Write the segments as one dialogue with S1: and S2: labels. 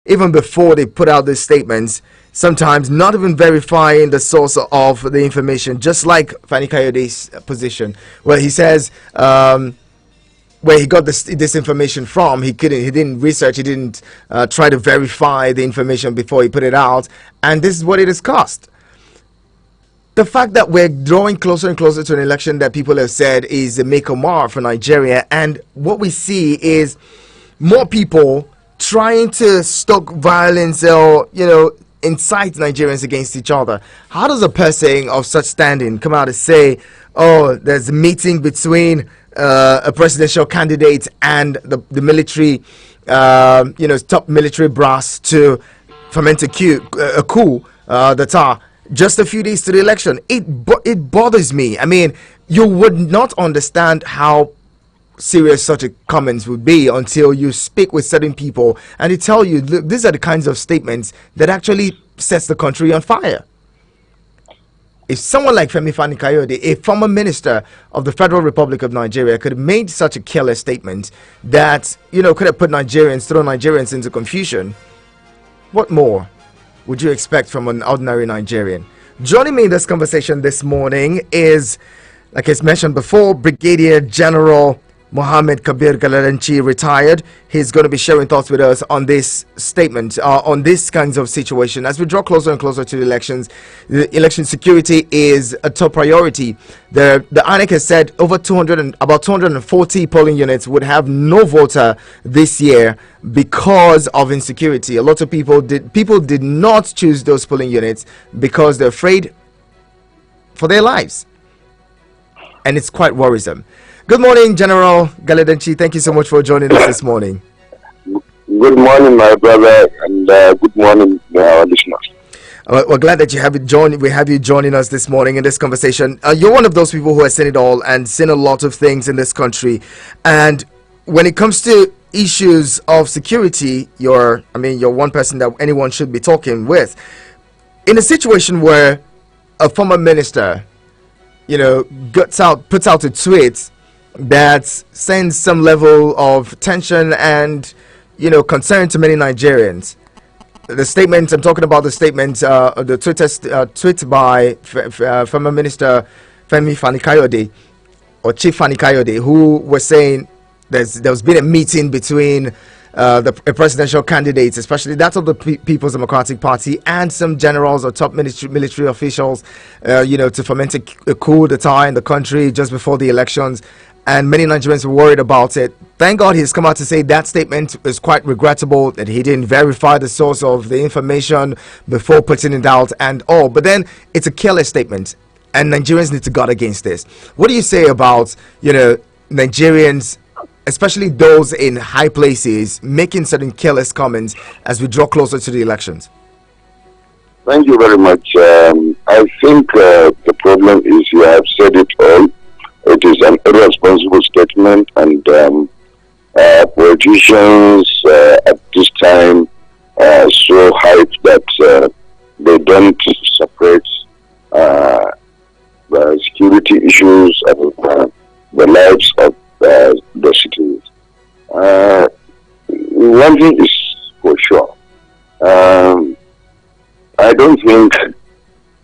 S1: even before they put out these statements, sometimes not even verifying the source of the information, just like Fani-Kayode's position, where he says where he got this information from. He didn't research, he didn't try to verify the information before he put it out, and this is what it has cost. The fact that we're drawing closer and closer to an election that people have said is a make or mar for Nigeria, and what we see is more people trying to stoke violence or, incite Nigerians against each other. How does a person of such standing come out and say, oh, there's a meeting between a presidential candidate and the military, top military brass to foment a coup that are just a few days to the election? It bothers me. I mean, you would not understand how serious such a comments would be until you speak with certain people and they tell you, look, these are the kinds of statements that actually sets the country on fire. If someone like Fani-Kayode, a former minister of the Federal Republic of Nigeria, could have made such a careless statement that, could have thrown Nigerians into confusion, what more would you expect from an ordinary Nigerian? Joining me in this conversation this morning is, like I mentioned before, Brigadier General Mohammed Kabir Galadanchi, retired. He's going to be sharing thoughts with us on this statement, on this kinds of situation. As we draw closer and closer to the elections, the election security is a top priority. The INEC has said about 240 polling units would have no voter this year because of insecurity. A lot of people did not choose those polling units because they're afraid for their lives, and it's quite worrisome. Good morning, General Galadanchi. Thank you so much for joining us this morning.
S2: Good morning, my brother, and good morning, our listeners.
S1: We're glad that we have you joining us this morning in this conversation. You're one of those people who has seen it all and seen a lot of things in this country. And when it comes to issues of security, you're one person that anyone should be talking with. In a situation where a former minister, puts out a tweet that sends some level of tension and concern to many Nigerians. The statement I'm talking about, the tweet by former Minister Fani-Kayode, or Chief Fani-Kayode, who was saying there's been a meeting between the presidential candidates, especially that of the People's Democratic Party, and some generals or top military officials, to foment a coup d'etat in the country just before the elections. And many Nigerians were worried about it. Thank God he's come out to say that statement is quite regrettable, that he didn't verify the source of the information before putting it out and all. But then it's a careless statement, and Nigerians need to guard against this. What do you say about, Nigerians, especially those in high places, making certain careless comments as we draw closer to the elections?
S2: Thank you very much. I think the problem is you have said it all. It is an irresponsible statement, and politicians at this time are so hyped that they don't separate the security issues and the lives of the citizens. One thing is for sure. I don't think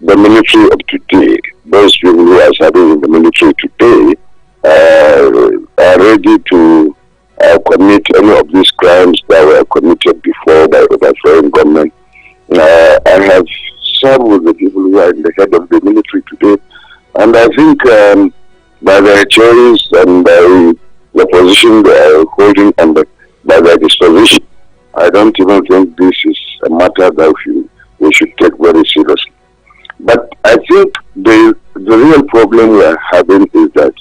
S2: the military of today, those people who are serving in the military today, are ready to commit any of these crimes that were committed before by overthrowing government. I have served with the people who are in the head of the military today, and I think by their choice and by the position they are holding and by their disposition, I don't even think this is a matter that we should take very seriously. But I think the real problem we are having is that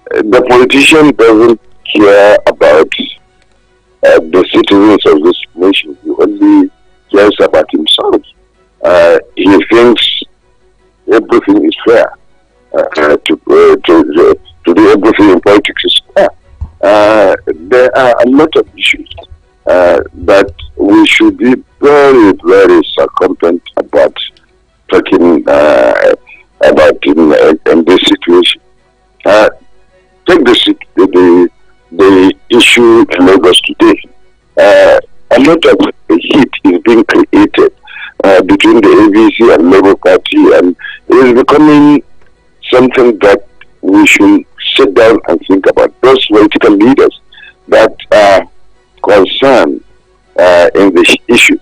S2: the politician doesn't care about the citizens of this nation. He only cares about himself. He thinks everything is fair. To do everything in politics is fair. There are a lot of issues that we should be very, very circumspect about talking about in this situation. Take the issue in Lagos today. A lot of heat being created between the AVC and Labour Party, and it is becoming something that we should sit down and think about. Those political leaders that are concerned in this issue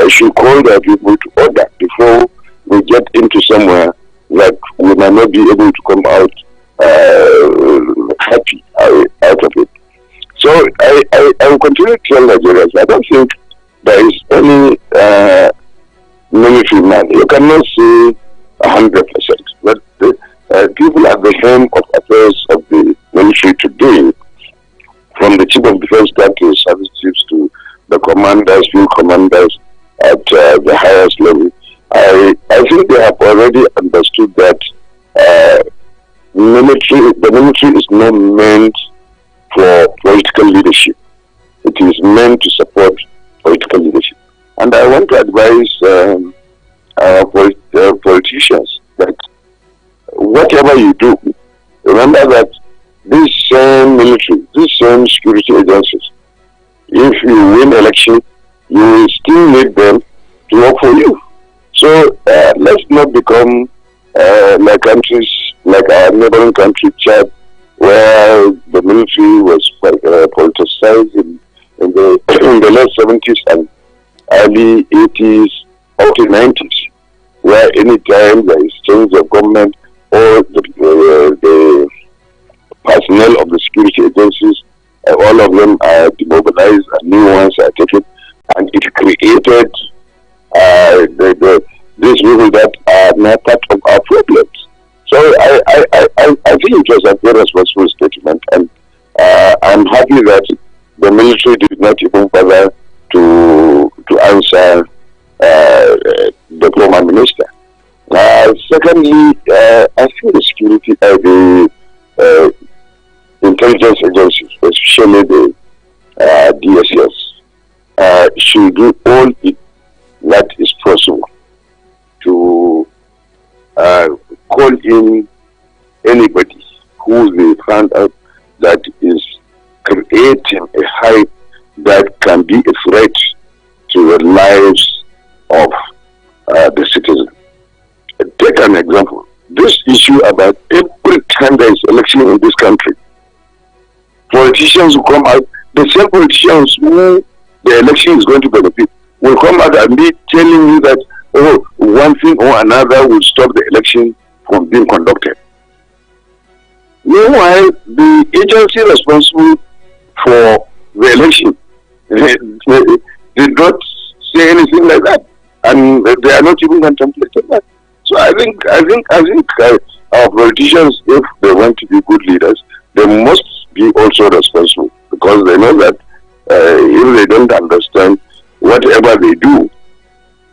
S2: should call their people to order before we get into somewhere that we might not be able to come out happy out of it. So I will continue to tell Nigerians, I don't think there is any military man. You cannot say 100%, but people at the helm of affairs of the military today, from the chief of defense staff to service chiefs to the commanders, field commanders at the highest level, I think they have already understood that the military is not meant for political leadership. It is meant to support political leadership. And I want to advise our politicians that whatever you do, remember that this same military, these same security agencies, if you win election, you will still need them to work for you. So let's not become like countries, like our neighboring country, Chad, where the military was politicized in the late 70s and early 80s, up to 90s, where any time there is change of government or the personnel of the security agencies, all of them are demobilized and new ones are taken, and it created these people that are now part of our problems. So I think it was a very responsible statement, and I'm happy that the military did not even bother to answer the former minister. Secondly, I think the security, the intelligence agencies, especially the DSS, should do all it that is possible to call in anybody who they find out that is creating a hype that can be a threat to the lives of the citizen. Take an example. This issue about every time there is election in this country, politicians who come out, the same politicians who the election is going to benefit, will come out and be telling you that, oh, one thing or another will stop the election from being conducted. Meanwhile, the agency responsible for the election did not say anything like that, and they are not even contemplating that. So I think our politicians, if they want to be good leaders, they must be also responsible, because they know that if they don't understand whatever they do,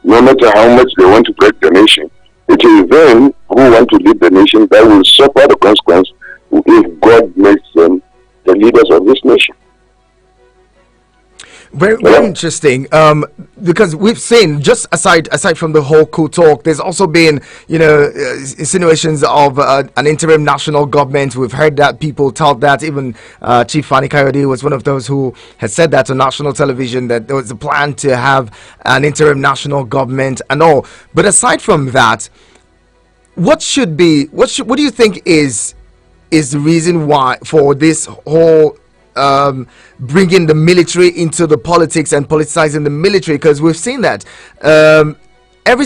S2: no matter how much they want to break the nation, it is them who want to lead the nation that will suffer the consequence if God makes them the leaders of this nation.
S1: Very, very interesting. Because we've seen, just aside from the whole coup talk, there's also been, insinuations of an interim national government. We've heard that people tout that. Even Chief Fani-Kayode was one of those who had said that on national television, that there was a plan to have an interim national government and all. But aside from that, what do you think is the reason why for this whole bringing the military into the politics and politicizing the military? Because we've seen that every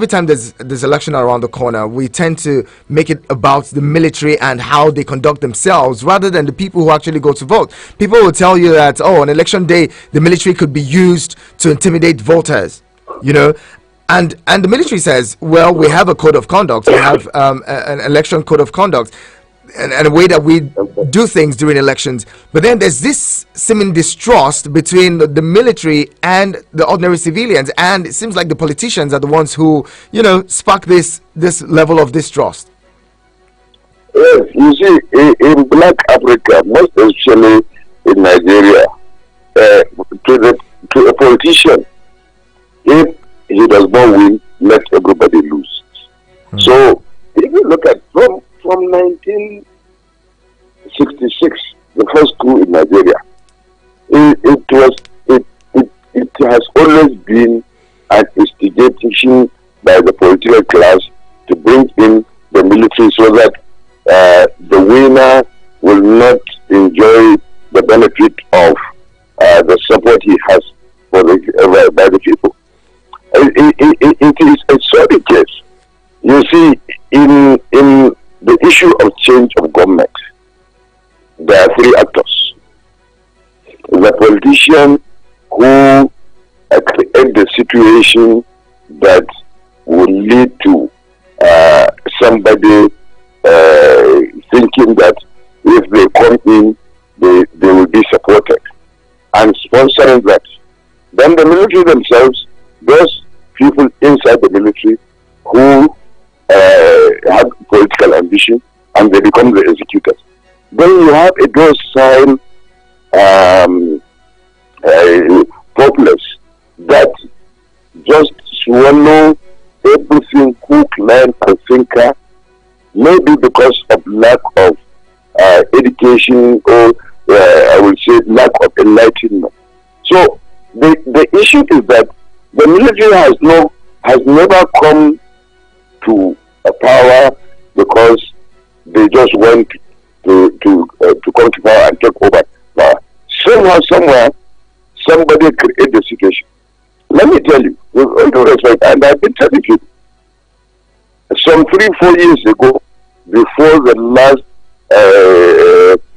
S1: time there's election around the corner, we tend to make it about the military and how they conduct themselves rather than the people who actually go to vote. People will tell you that, oh, on election day the military could be used to intimidate voters, and the military says, well, we have a code of conduct, we have an election code of conduct, and a way that we do things during elections. But then there's this seeming distrust between the military and the ordinary civilians, and it seems like the politicians are the ones who, spark this level of distrust.
S2: Yes, you see, in Black Africa, most especially in Nigeria, to a politician, if he does not win, let everybody lose. So if you look at from 1966, the first coup in Nigeria, it it has always been an instigation by the political class to bring in the military so that the winner will not enjoy the benefit of the support he has for by the people. It is a sorry case. You see, in the issue of change of government, there are three actors. The politician who create the situation that will lead to somebody thinking that if they come in, they will be supported and sponsoring that. Then the military themselves, those people inside the military who have political ambition, and they become the executors. Then you have a docile populace that just swallow everything hook, line, and sinker, maybe because of lack of education or I would say lack of enlightenment. So the issue is that the military has never come to a power because they just want to come to power and take over power. Somehow, somewhere, somebody create the situation. Let me tell you, with all due respect, and I've been telling you, some 3-4 years ago, before the last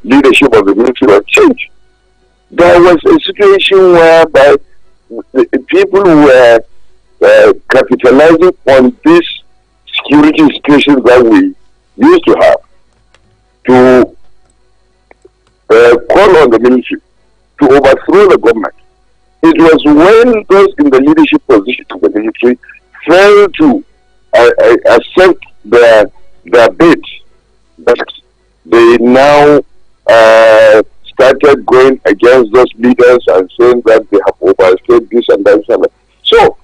S2: leadership of the military was changed, there was a situation whereby the people were capitalizing on this security situation that we used to have to call on the military to overthrow the government. It was when those in the leadership position of the military failed to accept their bid that they now started going against those leaders and saying that they have overstayed this and that. And that. So,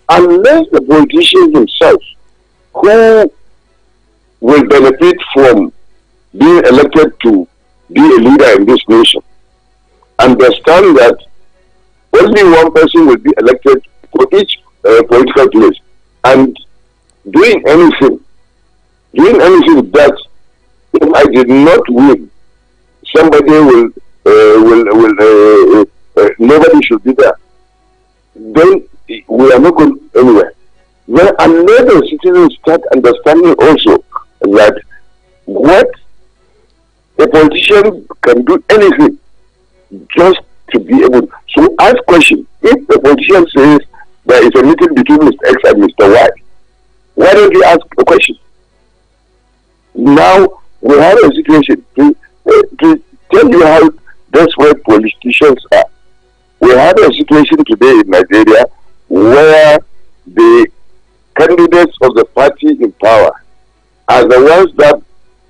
S2: unless the politicians themselves, who will benefit from being elected to be a leader in this nation, understand that only one person will be elected for each political place, and doing anything that if I did not win, somebody will nobody should be there. Then we are not going anywhere. Then unless the citizens start understanding also that what a politician can do anything just to be able. So ask question. If the politician says there is a meeting between Mr. X and Mr. Y, why don't you ask a question? Now we have a situation to tell you how desperate politicians are. We have a situation today in Nigeria where the candidates of the party in power are the ones that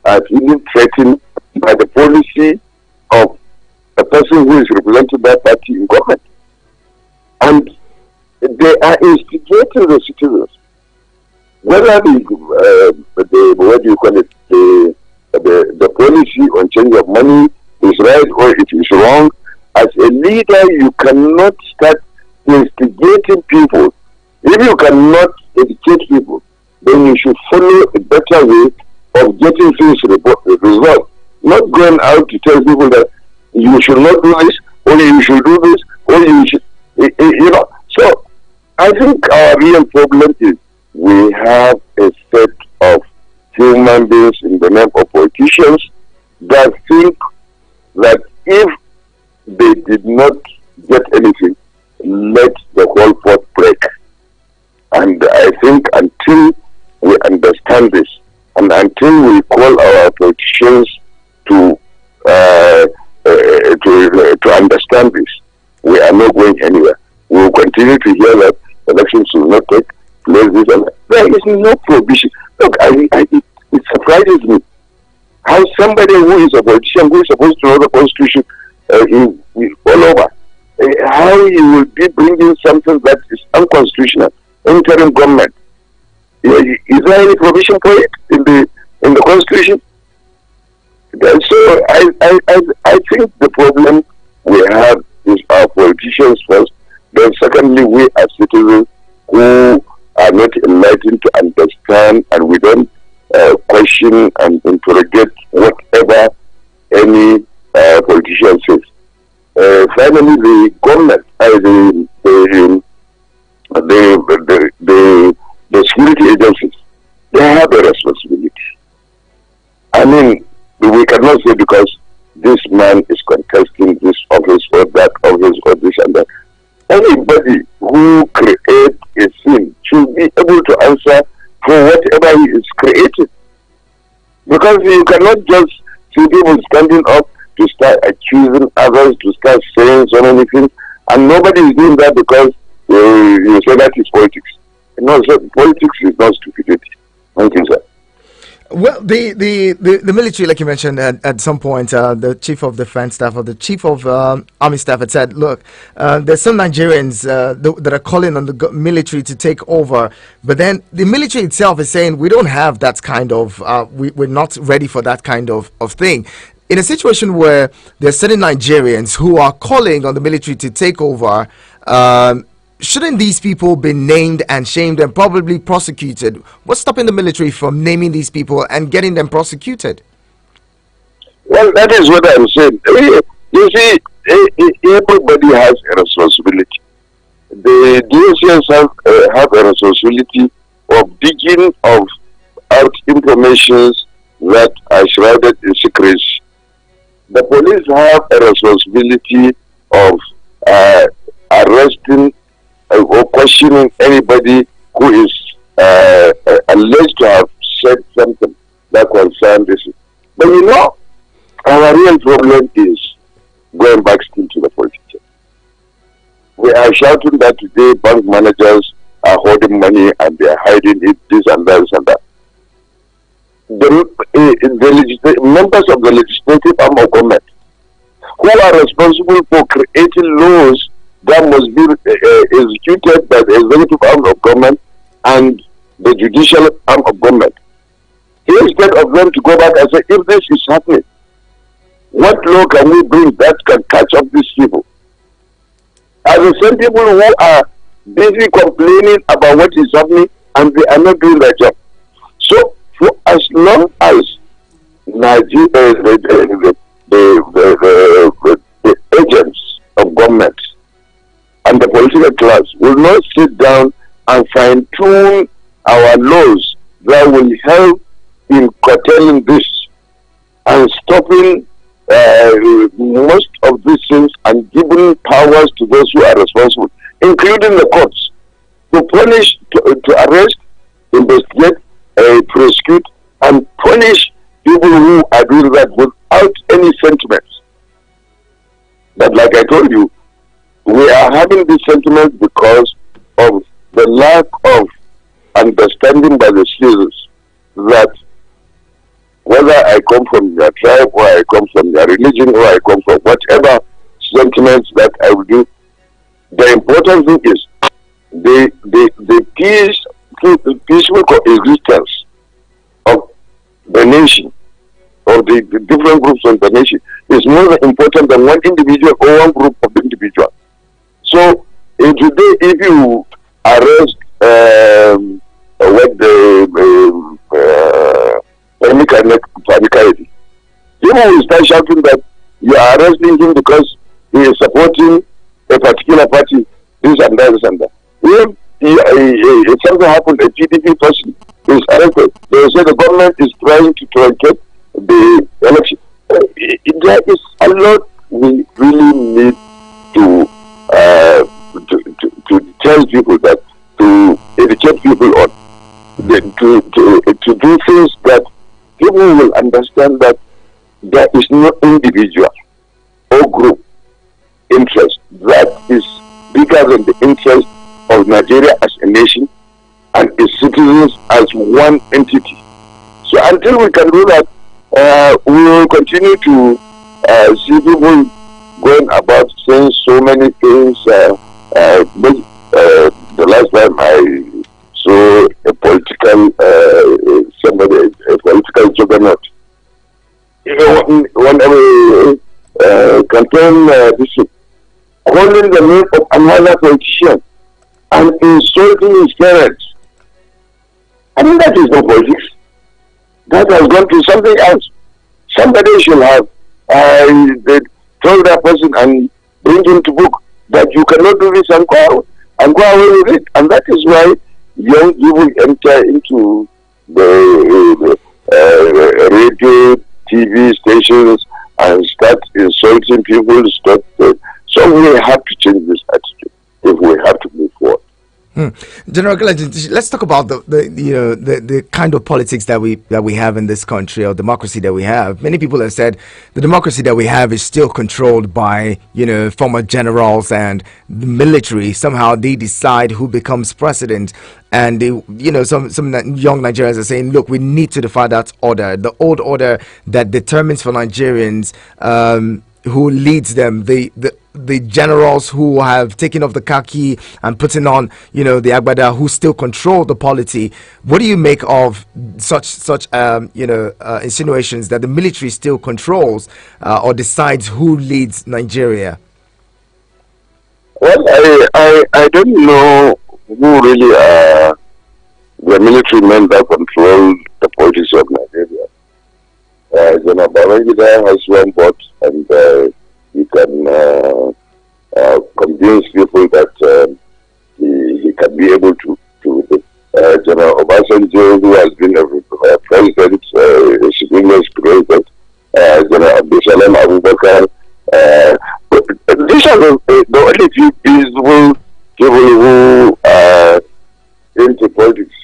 S2: are being threatened by the policy of the person who is representing that party in government. And they are instigating the citizens. Whether the what do you call it, the policy on change of money is right or it is wrong, as a leader you cannot start instigating people. If you cannot educate people, then you should follow a better way of getting things resolved. Not going out to tell people that you should not do this, or you should do this, or you should, you know. So I think our real problem is we have a set of human beings in the name of politicians that think that if they did not get anything, let the whole pot break. And I think until we understand this, and until we call our politicians to understand this, we are not going anywhere. We will continue to hear that elections will not take place. And there is no prohibition. Look, it surprises me how somebody who is a politician, who is supposed to know the Constitution all over, how he will be bringing something that is unconstitutional, interim government. Is there any provision for it in the Constitution? So I think the problem we have is our politicians first, Then secondly, we as citizens who are not enlightened to understand, and we don't question and interrogate whatever any politician says. Finally, the government, the security agencies, they have a responsibility. I mean, we cannot say because this man is contesting this office or that office or this and that. Anybody who creates a sin should be able to answer for whatever he is creating. Because you cannot just see people standing up to start accusing others, to start saying so many things, and nobody is doing that because you say that is politics. No, so politics is not stupidity. Thank you, sir.
S1: Well, the military, like you mentioned, at some point, the chief of defense staff or the chief of army staff had said, look, there's some Nigerians that are calling on the military to take over. But then the military itself is saying, we don't have that kind of, we're not ready for that kind of thing. In a situation where there's certain Nigerians who are calling on the military to take over, shouldn't these people be named and shamed and probably prosecuted? What's stopping the military from naming these people and getting them prosecuted?
S2: Well, that is what I'm saying. You see, everybody has a responsibility. The DSS have a responsibility of digging out information that are shrouded in secrecy. The police have a responsibility of arresting or questioning anybody who is alleged to have said something that concerns this. But you know, our real problem is going back still to the politicians. We are shouting that today bank managers are holding money and they are hiding it, this and that and that. The members of the legislative arm of government who are responsible for creating laws that must be executed by the executive arm of government and the judicial arm of government. Instead of them to go back and say, if this is happening, what law can we bring that can catch up these people? Are the same people who are busy complaining about what is happening and they are not doing their job. So, for as long as the agents of government and the political class will not sit down and fine-tune our laws that will help in curtailing this and stopping most of these things and giving powers to those who are responsible, including the courts, to punish, to arrest, investigate, prosecute, and punish people who are doing that without any sentiments. But like I told you, we are having this sentiment because of the lack of understanding by the citizens that whether I come from your tribe or I come from your religion or I come from whatever sentiments that I will do, the important thing is the peaceful coexistence of the nation, or the different groups of the nation, is more important than one individual or one group of individuals. So today, if you arrest Fani-Kayode, people will start shouting that you are arresting him because he is supporting a particular party, this and that, this and that. If something happened, a PDP person is arrested, they will say the government is trying to truncate the election. There is a lot we really need to tell people that, to educate people on, to do things that people will understand that there is no individual or group interest that is bigger than the interest of Nigeria as a nation and its citizens as one entity. So until we can do that, we will continue to see people going about saying so many things. The last time I saw a political a political juggernaut, one campaign calling the name of another politician insulting his parents. I mean, that is not politics. That has gone to something else. Somebody should have they told that person and bring him to book that you cannot do this and go away with it. And that is why young people enter into the radio, TV stations and start insulting people. So we have to change this attitude if we have to move forward.
S1: General Galaji, let's talk about the kind of politics that we have in this country, or democracy that we have. Many people have said the democracy that we have is still controlled by former generals and the military. Somehow they decide who becomes president, and some young Nigerians are saying, look, we need to defy that order, the old order that determines for Nigerians who leads them, the generals who have taken off the khaki and putting on the agbada, who still control the polity. What do you make of such insinuations that the military still controls or decides who leads Nigeria?
S2: Well, I don't know who really are the military men that control the politics of Nigeria. General Babangida has one vote, and he can convince people that he can be able to General Obasanjo, who has been a president, a civilian president, General Abdulsalam Abubakar. These are the only few peaceful people who are into politics.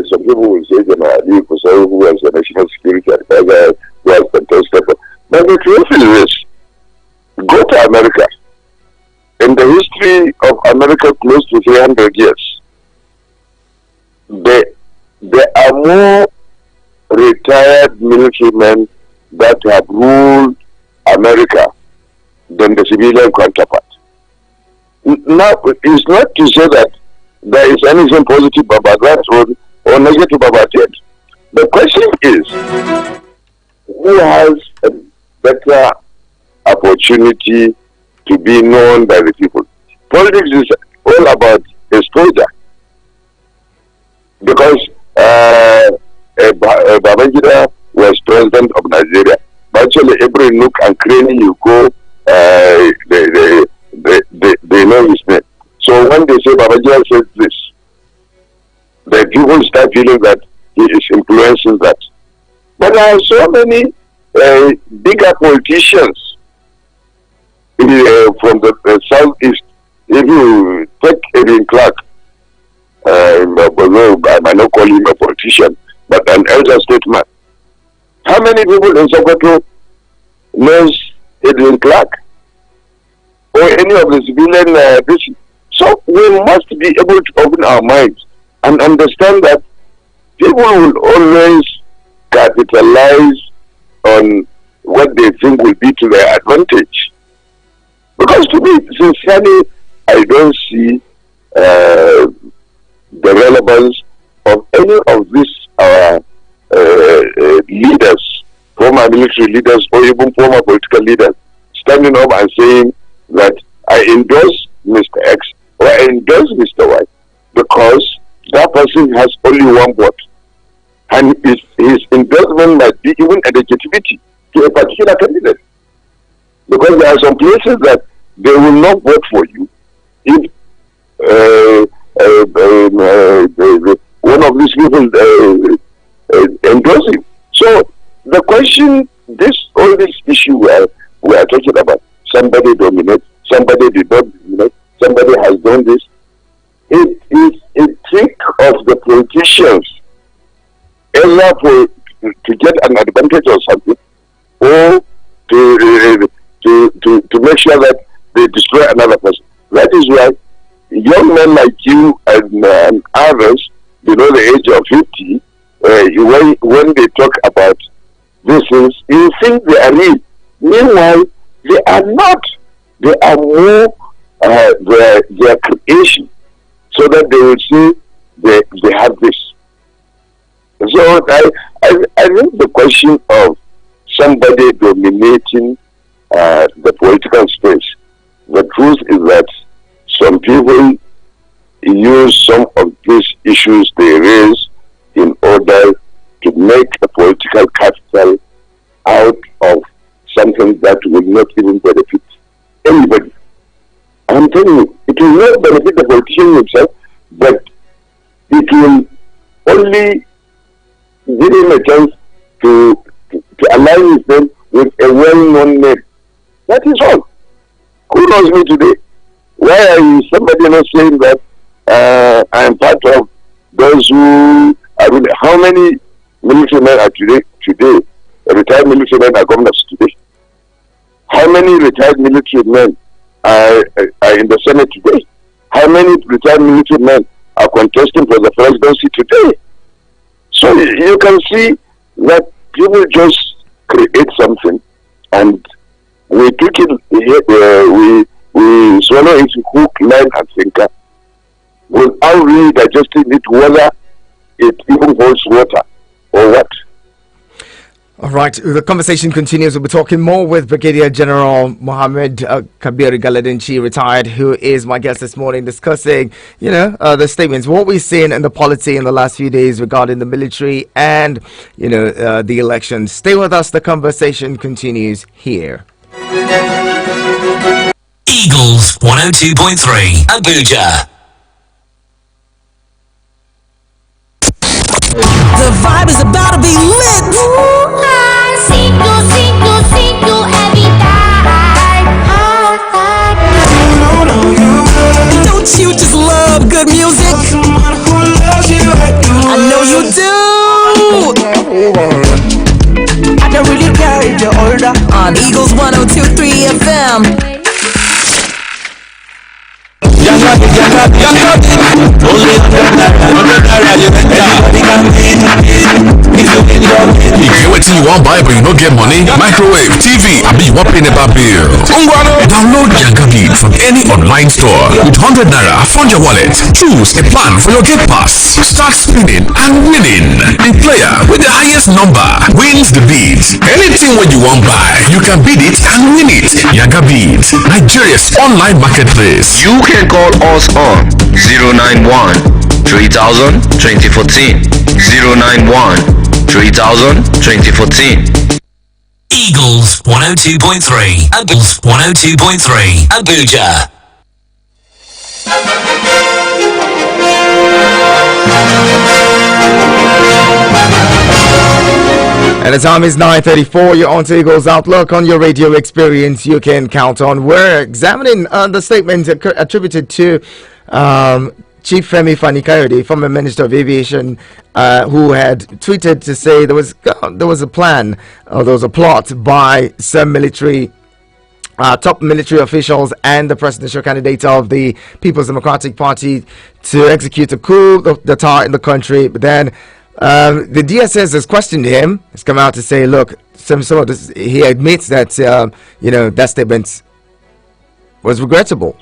S2: Some people will say General Ali Kusau, who was a national security advisor, who has contested. But the truth is this: go to America. In the history of America, close to 300 years, there are more retired military men that have ruled America than the civilian counterpart. Now, it's not to say that there is anything positive about that or negative about it. The question is, who has a better opportunity to be known by the people? Politics is all about exposure. Because Babangida was president of Nigeria. Virtually every nook and cranny you go, they know his name. So when they say Babangida says this, the people start feeling that he is influencing that. But there are so many bigger politicians from the southeast. If you take Edwin Clark, I might not call him a politician, but an elder statesman. How many people in Sokoto knows Edwin Clark or any of the civilian? So we must be able to open our minds and understand that people will always capitalize on what they think will be to their advantage. Because to me, sincerely, I don't see the relevance of any of these leaders, former military leaders, or even former political leaders, standing up and saying that I endorse Mr. X or I endorse Mr. Y, because that person has only one vote. And his endorsement might be even a legitimacy to a particular candidate. Because there are some places that they will not vote for you if one of these people endorse him. So the question, all this issue we are talking about, somebody dominates, somebody did not dominate, somebody has done this. It is a trick of the politicians, either to get an advantage or something, or to make sure that they destroy another person. That is why young men like you and others below the age of 50, when they talk about these things, you think they are real. Meanwhile, they are not. They are more their creation, so that they will see they have this. So I think the question of somebody dominating the political space, the truth is that some people use some of these issues they raise in order to make a political capital out of something that will not even benefit anybody. I'm telling you, it will not benefit the politician himself, but it will only give him a chance to align his name with a well-known name. That is all. Who knows me today? Why is somebody not saying that I am part of those who are really, how many military men are today, retired military men are governors today? How many retired military men are in the Senate today? How many retired military men are contesting for the presidency today? So you can see that people just create something, and we took it, we swallow it hook, line, and sinker without really digesting it, whether it even holds water or what.
S1: All right, the conversation continues. We'll be talking more with Brigadier General Mohammed Kabir Galadanchi, retired, who is my guest this morning, discussing, the statements, what we've seen in the polity in the last few days regarding the military and, the election. Stay with us. The conversation continues here.
S3: Eagles 102.3 Abuja.
S4: The vibe is about to be lit. Don't you just love good music? I know you do. I don't really care if you're older. On Eagles 102.3 FM.
S5: If you waiting, you want buy but you don't get money, microwave, TV, I mean you want paying about bill. Download Yangabi from any online store. With 100 naira from your wallet, choose a plan for your Get Pass. Start spinning and winning. The player with the highest number wins the bid. Anything what you want buy, you can bid it and win it. Yangabi, Nigeria's online marketplace.
S6: You can call us on 091 3000 2014 091 3000 2014.
S3: Eagles 102.3 Eagles 102.3 Abuja.
S1: And the time is 9:34. You're on to Eagles Outlook on your radio experience. You can count on. We're examining the statement attributed to Chief Fani-Kayode, former Minister of Aviation, who had tweeted to say there was a plan, or there was a plot by some military. Top military officials and the presidential candidate of the People's Democratic Party to execute a coup d'etat in the country. But then the DSS has questioned him. Has come out to say, look, some of this, he admits that that statement was regrettable,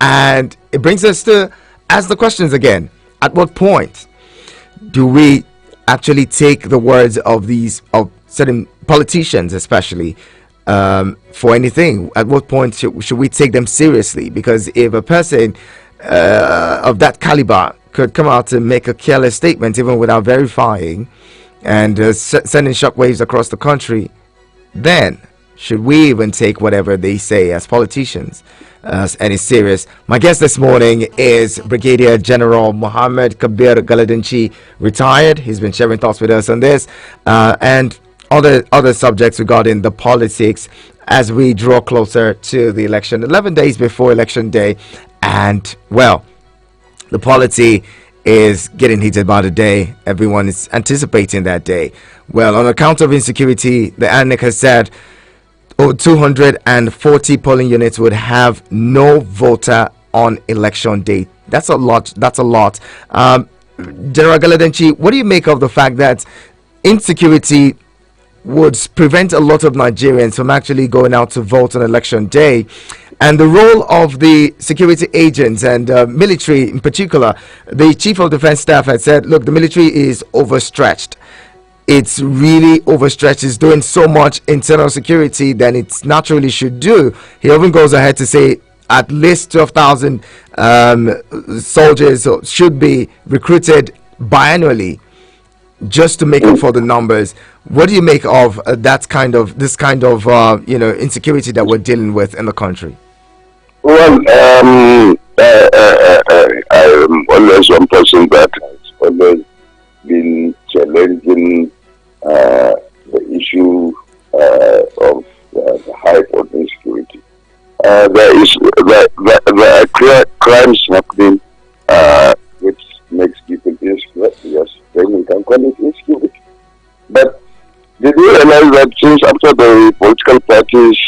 S1: and it brings us to ask the questions again. At what point do we actually take the words of certain politicians, especially? For anything? At what point should we take them seriously? Because if a person of that caliber could come out and make a careless statement even without verifying and sending shockwaves across the country, then should we even take whatever they say as politicians as any serious? My guest this morning is Brigadier General Mohammed Kabir Galadanchi, retired. He's been sharing thoughts with us on this and other subjects regarding the politics as we draw closer to the election, 11 days before election day. And well, the polity is getting heated by the day. Everyone is anticipating that day. Well, on account of insecurity, the INEC has said 240 polling units would have no voter on election day. That's a lot. General Galadanchi, what do you make of the fact that insecurity would prevent a lot of Nigerians from actually going out to vote on election day, and the role of the security agents and military in particular? The Chief of Defense Staff had said, look, the military is overstretched. It's really overstretched. It's doing so much internal security than it naturally should do. He even goes ahead to say at least 12,000 soldiers should be recruited biannually just to make up for the numbers. What do you make of this kind of insecurity that we're dealing with in the country?
S2: Well, I'm always one person that has always been challenging the issue of the hype on insecurity. There are clear crimes happening which makes people insecure. Yes, then we can call it insecurity. But did you realize that since after the political parties'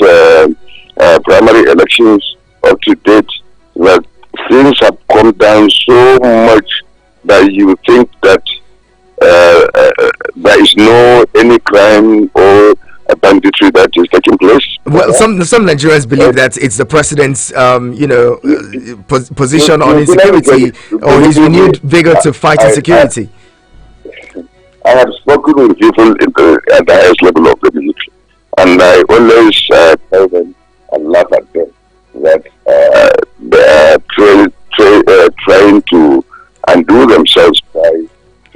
S2: primary elections up to date, that things have come down so much that you think that there is no any crime or a banditry that is taking place?
S1: Well, some Nigerians believe that it's the president's position on insecurity, or his renewed vigor to fight insecurity.
S2: I have spoken with people at the highest level of the military, and I always tell them and laugh at them that they are trying to undo themselves by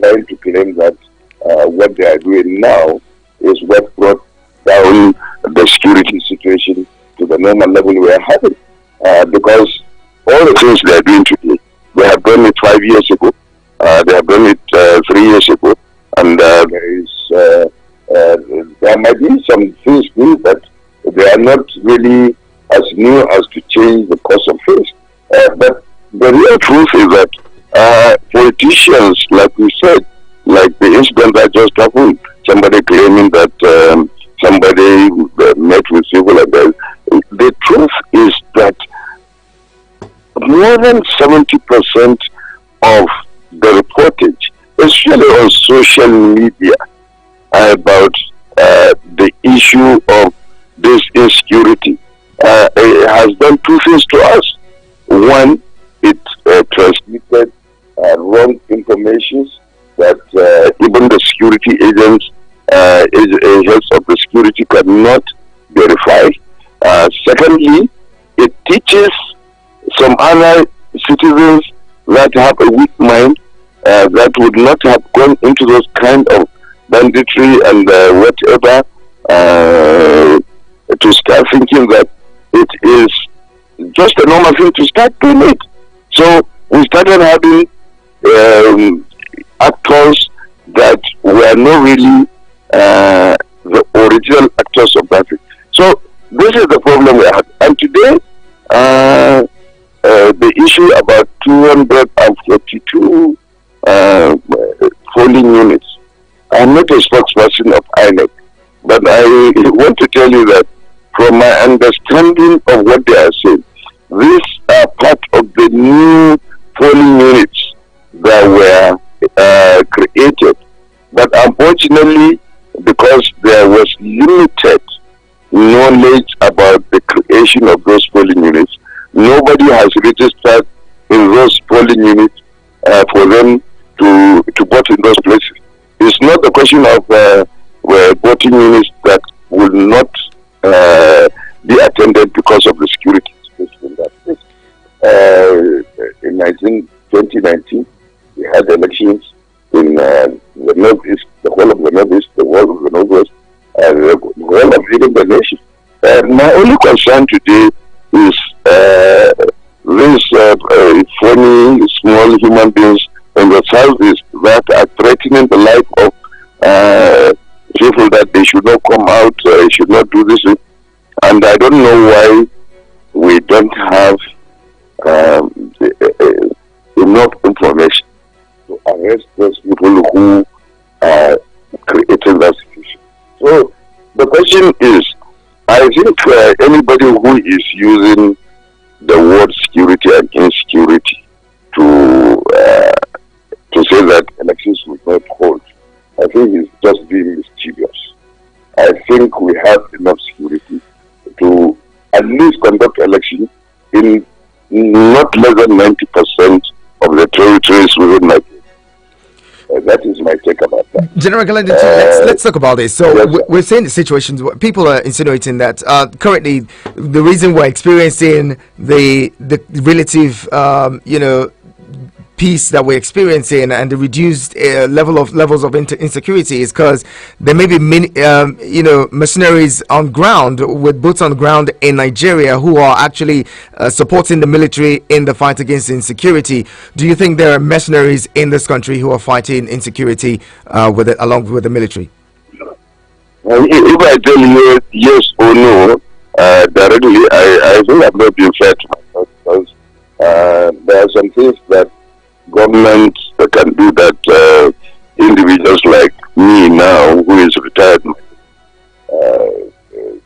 S2: trying to claim that what they are doing now is what brought down the security situation to the normal level we are having. Because all the things they are doing today, they have done it 5 years ago, they have done it 3 years ago, and there might be some things new, but they are not really as new as to change the course of things. But the real truth is that politicians, like we said, like the incident that just happened, somebody claiming that somebody met with people like that. The truth is that more than 70% of the reportage, especially on social media, about the issue of this insecurity, it has done two things to us. One, it transmitted wrong information that even the security agents, agents of the security cannot verify. Secondly, it teaches some other citizens that have a weak mind that would not have gone into those kind of banditry and whatever to start thinking that it is just a normal thing to start doing it. So we started having actors that were not really the original actors of that thing. So this is the problem we have. And today, the issue about 242 polling units. I'm not a spokesperson of INEC, but I want to tell you that from my understanding of what they are saying, these are part of the new polling units that were created. But unfortunately, because there was limited knowledge about the creation of those polling units, nobody has registered in those polling units for them to vote in those places. It's not a question of voting units that will not be attended because of the security situation in that place. In 2019, we had elections in the northeast, the whole of the northeast, the whole of the northwest, and the whole of even the nation. My only concern today is these funny, small human beings in the southeast that are threatening the life of people that they should not come out, should not do this. And I don't know why we don't have enough information to arrest those people who are creating that situation. So the question is, I think anybody who is using the word security and insecurity to say that elections will not hold, I think he's just being mischievous. I think we have enough security to at least conduct elections in not less than 90% of the territories within Nigeria. That is my take about that.
S1: General Galante, let's talk about this. So
S2: Yes,
S1: we're seeing the situations where people are insinuating that currently the reason we're experiencing the relative peace that we're experiencing and the reduced levels of insecurity is because there may be many mercenaries on ground with boots on the ground in Nigeria who are actually supporting the military in the fight against insecurity. Do you think there are mercenaries in this country who are fighting insecurity along with the military?
S2: If I tell you yes or no directly, I think I'm not being fair to myself, because there are some things that government can do that individuals like me now, who is retired,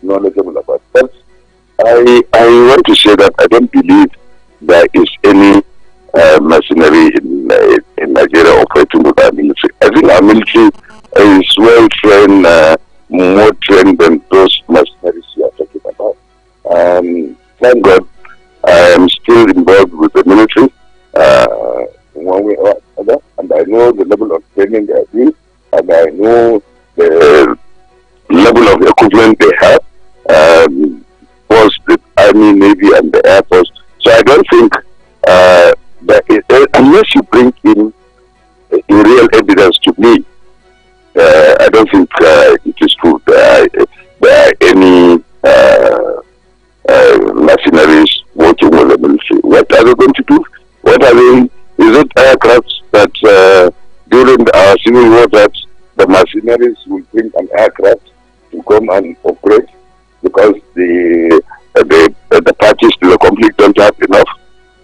S2: knowledgeable about. But I want to say that I don't believe there is any mercenary in Nigeria operating with our military. I think our military is well trained, more trained than those mercenaries you are talking about. Thank God I am still involved with the military. One way or other, and I know the level of training they are doing, and I know the level of equipment they have, both the Army, Navy, and the Air Force. So I don't think that unless you bring in real evidence to me, I don't think it is true there are any mercenaries working with the military. What are they going to do? What are they? Is it aircraft that during our civil war that the mercenaries will bring an aircraft to come and operate because the parties to the conflict don't have enough?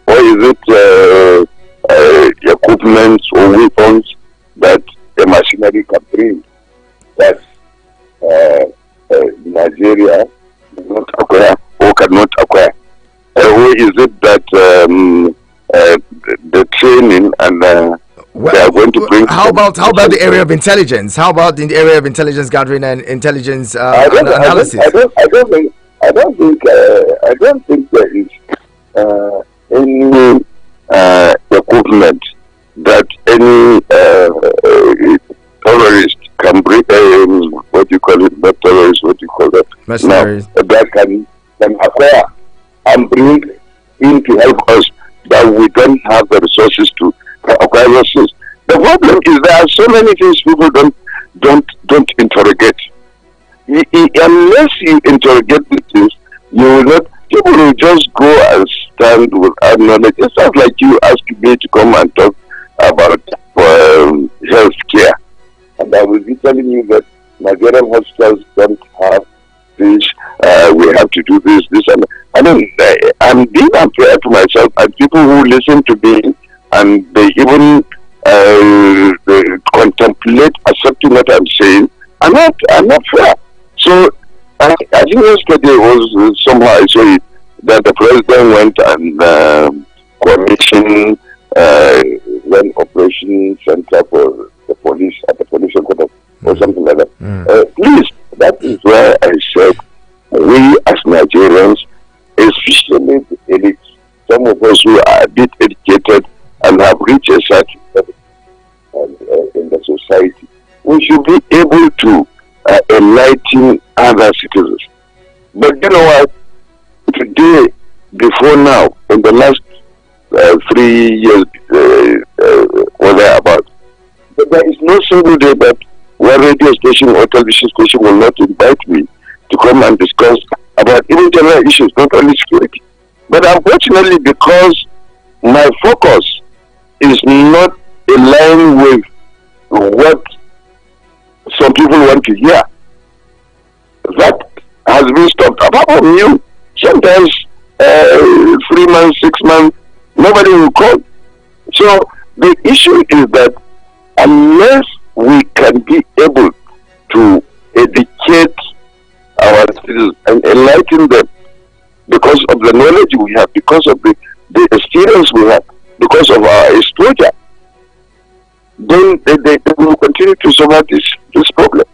S2: Or is it equipment or weapons that the machinery can bring that Nigeria not acquire or cannot acquire? Or is it that the training and they are going to bring?
S1: How about the area of intelligence? How about in the area of intelligence gathering and intelligence analysis?
S2: I don't think there is any equipment that any terrorist can bring. What you call it? Not terrorist. What you call that?
S1: Mercenaries.
S2: Now, that can acquire and bring in to help us, that we don't have the resources to acquire resources. The problem is there are so many things people don't interrogate. Unless you interrogate these things, you will not. People will just go and stand without knowledge. It sounds like you asked me to come and talk about health care, and I will be telling you that Nigerian hospitals don't have this. We have to do this, and I mean, I'm being unfair to myself, and people who listen to me and they even they contemplate accepting what I'm saying. I'm not fair. So I think yesterday was somehow I saw it that the president went and commissioned one operation center for the police at the police headquarters or something like that. Please, that is where I said we as Nigerians, especially the elite, some of us who are a bit educated and have reached a certain level in the society, we should be able to enlighten other citizens. But you know what? Today, before now, in the last 3 years or thereabout, but there is no single day that one radio station or television station will not invite me to come and discuss about even general issues, not only security. But unfortunately, because my focus is not aligned with what some people want to hear, that has been stopped. Apart from you, sometimes 3 months, 6 months, nobody will call. So the issue is that unless we can be able to educate our citizens and enlighten them because of the knowledge we have, because of the experience we have, because of our exposure, then they will continue to solve this problem.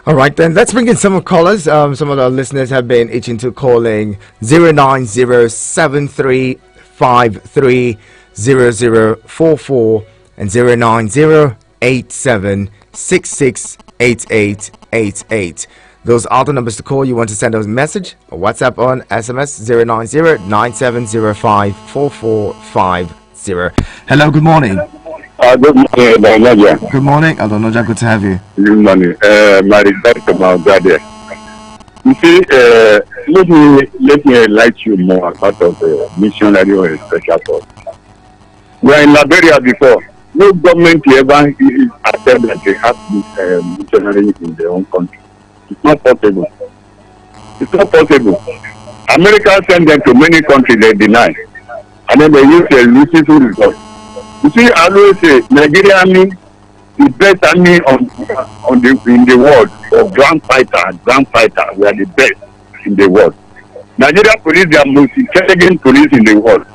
S1: All right, then let's bring in some callers. Some of our listeners have been itching to calling 09073530044 and 09087668888. Those are the numbers to call. You want to send us a message or WhatsApp on SMS 09097054450. Hello, good morning.
S2: Good morning, Adonija.
S1: Good morning, Adonija. Good to have you.
S2: Good morning. My respect to my brother. You see, let me enlighten you more about of missionary or special force. We are in Liberia before. No government ever accept that they have missionaries in their own country. It's not possible. It's not possible. America sent them to many countries, they deny. And then they use a lucid result. You see, I always say, Nigeria Army, the best army in the world, of ground fighter. We are the best in the world. Nigeria police, they are most intelligent police in the world.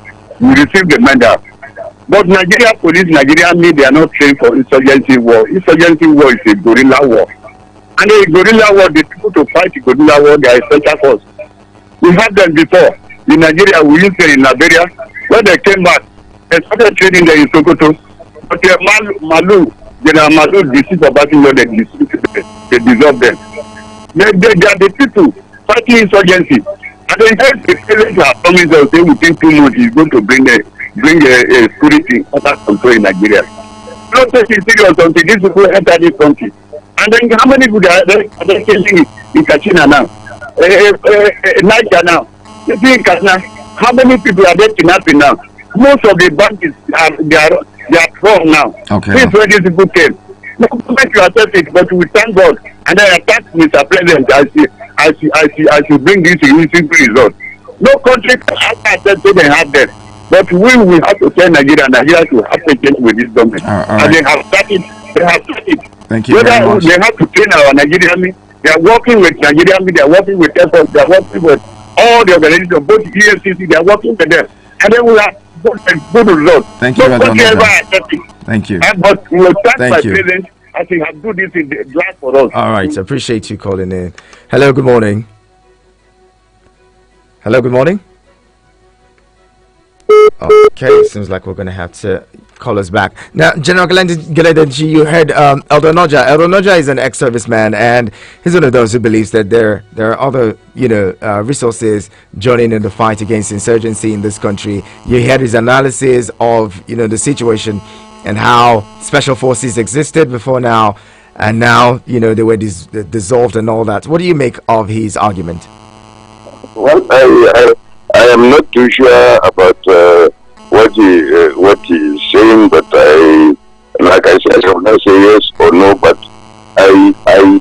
S2: We receive the medal. But Nigeria police, Nigeria Army, they are not trained for insurgency war. Insurgency war is a guerrilla war. And the guerrilla war, the people to fight the guerrilla war, they are a special force. We had them before. In Nigeria, we used them in Liberia. When they came back, they started training them in Sokoto. But General Malu, deceased of Batinlo, they dissolved them. They are the people fighting insurgency. And then the president has promised us that within 2 months he's going to bring a security under control in Nigeria. Don't take it serious until these people enter this country. And then how many people are they killing in Katsina now? Niger now. You see in Katsina, how many people are they kidnapping now? Most of the bandits they are wrong now.
S1: Okay.
S2: Since when these people came. No government to accept it, but we thank God. And then I thank Mr. President I should bring this significant result. No country can accept it they have that. But we will have to tell Nigeria should have patience with this government. And they have started.
S1: Thank you very much.
S2: They have to train our Nigerian army. They are working with Nigerian army. They are working with efforts. They are working with all the organizations, both EFCC. They are working with them. And then we have good results.
S1: Thank you, Thank you.
S2: But we will thank my
S1: you.
S2: president as he has done this in the glass for us.
S1: All right. Appreciate you calling in. Hello, good morning. Hello, good morning. Okay, seems like we're going to have to call us back. Now, General Galedenji, you heard Eldonoja. Eldonoja is an ex-serviceman, and he's one of those who believes that there are other, resources joining in the fight against insurgency in this country. You heard his analysis of, the situation and how special forces existed before now, and now, they were dissolved and all that. What do you make of his argument?
S2: Well, I am not too sure about what he is saying, but like I said, I will not say yes or no, but I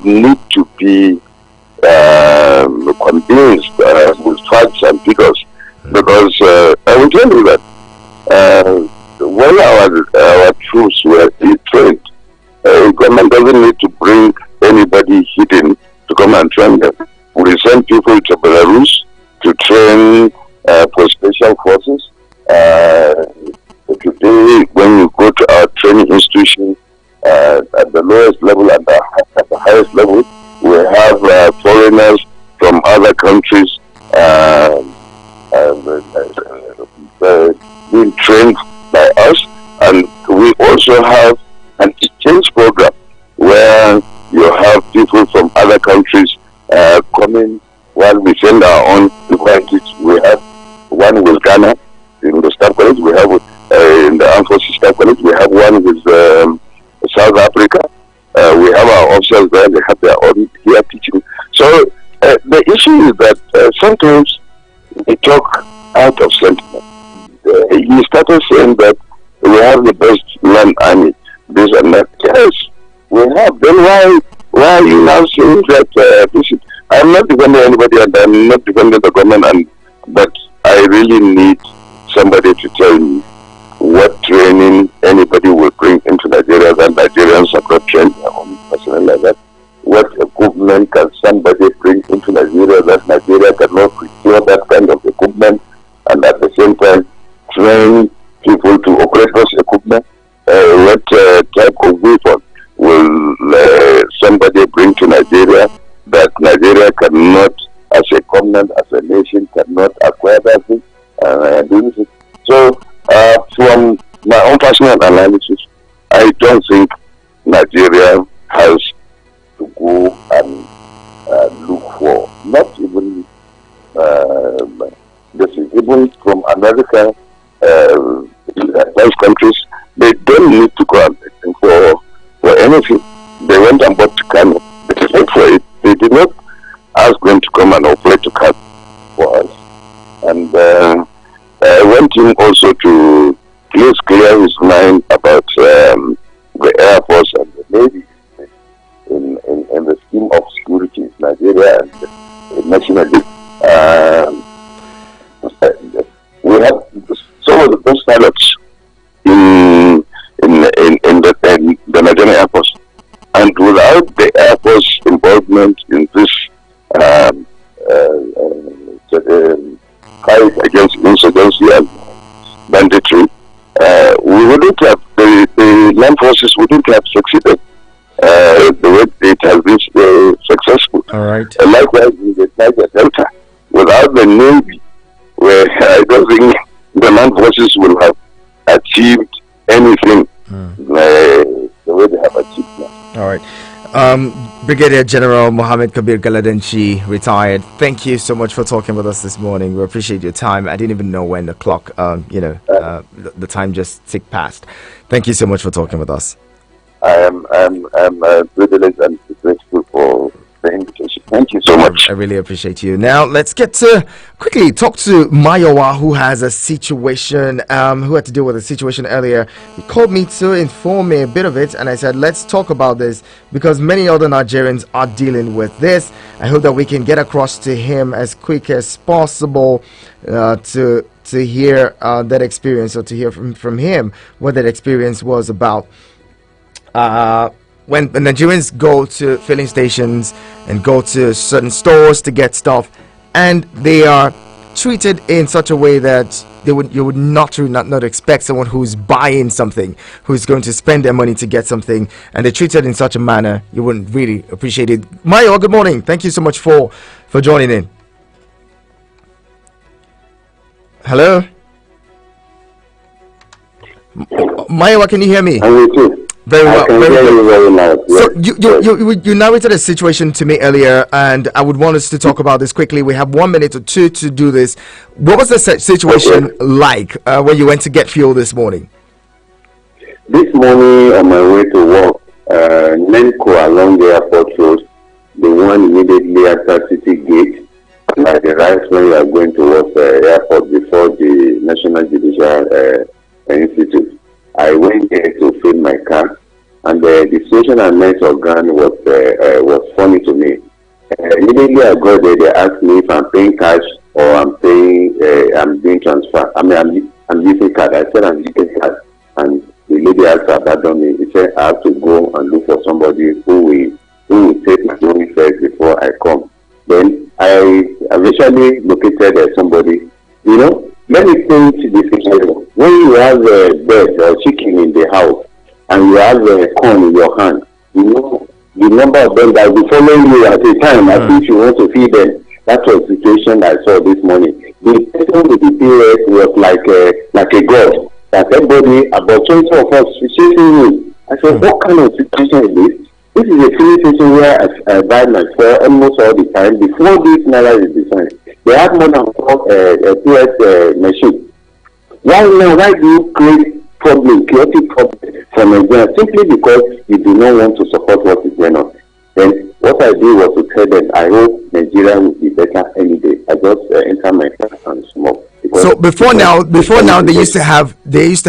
S2: need to be convinced with facts and figures, because I will tell you that when our troops were trained, government doesn't need to bring anybody hidden to come and train them. We send people to Belarus to train for special forces. Today, when you go to our training institution, at the lowest level and at the highest level, we have foreigners from other countries being trained by us, and we also have an exchange program where you have people from other countries coming while we send our own people. We have one with Ghana in the staff college, we have in the Armed Forces Staff College, we have one with South Africa, we have our officers there, they have their own here teaching. So the issue is that sometimes they talk out of sentiment. He started saying that we have the best land army, this and that. Yes, we have. Then why are you now saying that this is, I'm not defending anybody and I'm not defending the government, but I really need somebody to tell me what training anybody will bring into Nigeria that Nigerians are not trained their own personnel like that. What equipment can somebody bring into Nigeria that Nigeria cannot procure that kind of equipment, and at the same time train people to operate those equipment? What type of weapon will somebody bring to Nigeria that Nigeria cannot, as a continent, as a nation, cannot acquire that thing? So, from my own personal analysis, I don't think Nigeria has to go and look for, not even this is even from America, those countries, they don't need to go and looking for anything. They went and bought Kano. They paid for it. They did not ask them to come and operate to Kano for us. And I want him also to please clear his mind about the Air Force and the Navy in the scheme of security in Nigeria and nationally. We have some of the best pilots in the Nigerian Air Force, and without the Air Force involvement in this fight against insurgency and banditry, we wouldn't have the land forces wouldn't have succeeded the way it has been successful.
S1: All right.
S2: Likewise, in the Niger Delta, without the Navy, where I don't think the land forces will have achieved anything the way they have achieved now.
S1: All right. Brigadier General Mohammed Kabir Galadanchi, retired. Thank you so much for talking with us this morning. We appreciate your time. I didn't even know when the clock, the time just ticked past. Thank you so much for talking with us.
S2: I'm privileged and grateful for the invitation. Thank you so much.
S1: I really appreciate you. Now, let's get to quickly talk to Mayowa, who has a situation, who had to deal with a situation earlier. He called me to inform me a bit of it, and I said, let's talk about this because many other Nigerians are dealing with this. I hope that we can get across to him as quick as possible to hear that experience, or to hear from him what that experience was about. When the Nigerians go to filling stations and go to certain stores to get stuff, and they are treated in such a way that you would not expect someone who's buying something, who's going to spend their money to get something, and they're treated in such a manner you wouldn't really appreciate it. Mayo, good morning. Thank you so much for joining in. Hello, Mayo, can you hear me? Very well. Very well. So you narrated a situation to me earlier, and I would want us to talk about this quickly. We have 1 minute or two to do this. What was the situation like when you went to get fuel this morning?
S2: This morning, on my way to work, Nenko along the airport road, the one immediately after City Gate, like the right when you are going towards the airport before the National Judicial Institute. I went there to fill my car, and the situation I met organ was funny to me. Immediately I got there, they asked me if I'm paying cash or I'm doing transfer. I mean, I'm using card. I said I'm using card, and the lady asked about me. He said I have to go and look for somebody who will take my money first before I come. Then I eventually located somebody, Let me think this scenario. When you have a bird or chicken in the house and you have a corn in your hand, the number of them that will be following you at a time as if you want to feed them. That was the situation I saw this morning. The person with the POS was like a god. That everybody, about 20 of us, chasing me. I said, what kind of situation is this? This is a filling station where I buy my fuel almost all the time before this naira is designed. They have more than 4 POS machines. Why do you create chaotic problems for Nigeria simply because you do not want to support what is going on? Then what I did was to tell them, I hope Nigeria will be better any day. I just enter my car and smoke.
S1: So before now, they used to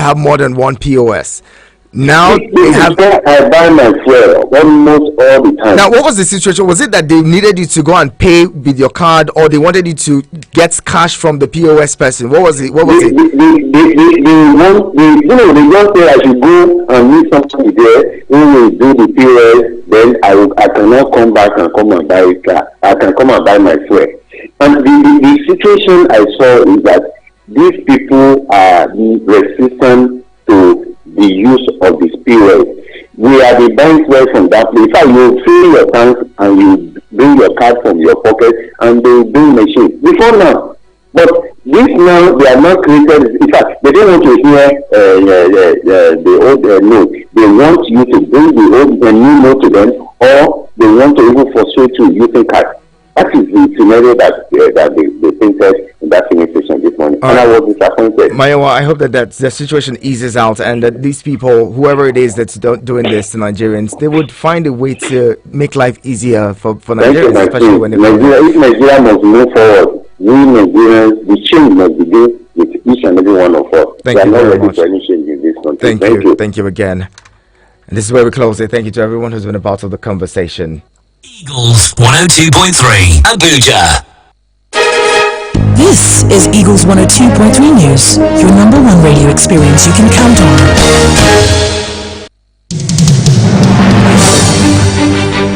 S1: have more than one POS. Now they have.
S2: I buy my fuel almost all the time.
S1: Now, what was the situation? Was it that they needed you to go and pay with your card, or they wanted you to get cash from the POS person? What was it?
S2: They just say I should go and meet somebody there who will do the POS. Then I cannot come back and come and buy a car. I can come and buy my fuel. And the situation I saw is that these people are resistant to the use of this POS. We are the banks where from that place. In fact, you fill your tank and you bring your card from your pocket and they bring machine. Before now. But the This now they are not created. In fact, they don't want to hear the old note. They want you to bring the new note to them, or they want to even frustrate you using cards. That is the scenario that they painted in that filling station this morning. And I was disappointed.
S1: Mayowa, I hope that the situation eases out and that these people, whoever it is that's doing this to Nigerians, they would find a way to make life easier for Nigerians, especially when they
S2: if Nigeria must move forward, we Nigerians, the change must begin with each and every one of us.
S1: Thank you very much.
S2: For any change in this country.
S1: Thank you again. And this is where we close it. Thank you to everyone who's been a part of the conversation.
S3: Eagles 102.3 Abuja.
S4: This is Eagles 102.3 News, your number one radio experience you can count on.